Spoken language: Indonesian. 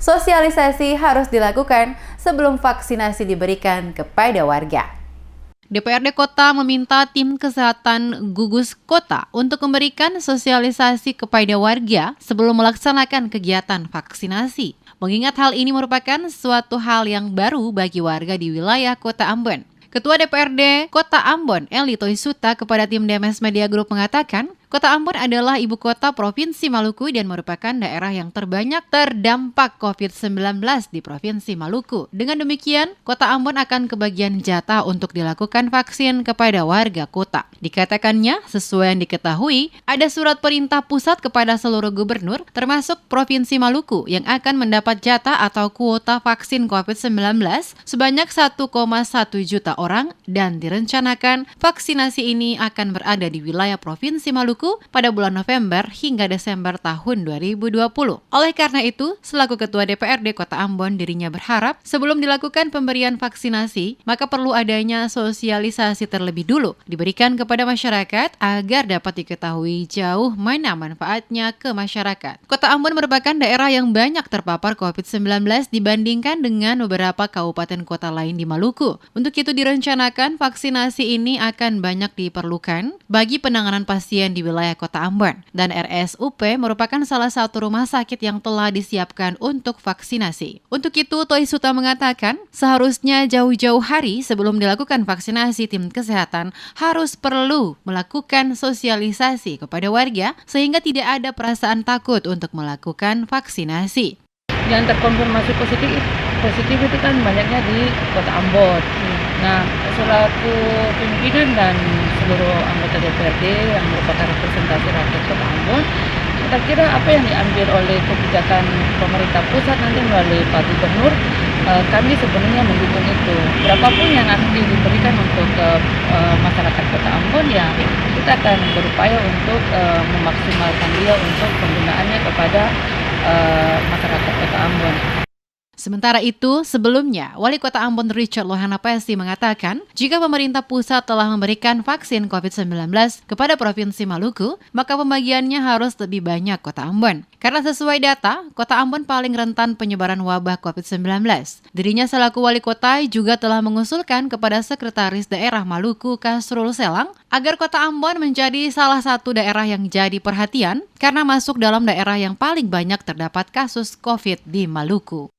sosialisasi harus dilakukan sebelum vaksinasi diberikan kepada warga. DPRD Kota meminta tim kesehatan gugus kota untuk memberikan sosialisasi kepada warga sebelum melaksanakan kegiatan vaksinasi. Mengingat hal ini merupakan suatu hal yang baru bagi warga di wilayah Kota Ambon. Ketua DPRD Kota Ambon, Eli Toisuta, kepada tim DMS Media Group mengatakan, Kota Ambon adalah ibu kota Provinsi Maluku dan merupakan daerah yang terbanyak terdampak COVID-19 di Provinsi Maluku. Dengan demikian, Kota Ambon akan kebagian jatah untuk dilakukan vaksin kepada warga kota. Dikatakannya, sesuai yang diketahui, ada surat perintah pusat kepada seluruh gubernur, termasuk Provinsi Maluku, yang akan mendapat jatah atau kuota vaksin COVID-19 sebanyak 1,1 juta orang dan direncanakan vaksinasi ini akan berada di wilayah Provinsi Maluku pada bulan November hingga Desember tahun 2020. Oleh karena itu, selaku Ketua DPRD Kota Ambon, dirinya berharap sebelum dilakukan pemberian vaksinasi, maka perlu adanya sosialisasi terlebih dulu diberikan kepada masyarakat agar dapat diketahui jauh mana manfaatnya ke masyarakat. Kota Ambon merupakan daerah yang banyak terpapar COVID-19 dibandingkan dengan beberapa kabupaten kota lain di Maluku. Untuk itu direncanakan vaksinasi ini akan banyak diperlukan bagi penanganan pasien di wilayah Kota Ambon, dan RSUP merupakan salah satu rumah sakit yang telah disiapkan untuk vaksinasi. Untuk itu, Toisuta mengatakan, seharusnya jauh-jauh hari sebelum dilakukan vaksinasi, tim kesehatan harus perlu melakukan sosialisasi kepada warga sehingga tidak ada perasaan takut untuk melakukan vaksinasi. Yang terkonfirmasi positif itu kan banyaknya di Kota Ambon. Nah, selaku pimpinan dan seluruh anggota DPRD yang merupakan representasi rakyat Kota Ambon, kita kira apa yang diambil oleh kebijakan pemerintah pusat nanti melalui Pak Gubernur, kami sebenarnya mendukung itu. Berapapun yang nanti diberikan untuk masyarakat Kota Ambon, ya kita akan berupaya untuk memaksimalkan dia untuk penggunaannya kepada masyarakat Kota Ambon. Sementara itu, sebelumnya, Wali Kota Ambon Richard Lohanapesi mengatakan, jika pemerintah pusat telah memberikan vaksin COVID-19 kepada Provinsi Maluku, maka pembagiannya harus lebih banyak Kota Ambon. Karena sesuai data, Kota Ambon paling rentan penyebaran wabah COVID-19. Dirinya selaku Wali Kota juga telah mengusulkan kepada Sekretaris Daerah Maluku Kasrul Selang agar Kota Ambon menjadi salah satu daerah yang jadi perhatian karena masuk dalam daerah yang paling banyak terdapat kasus COVID di Maluku.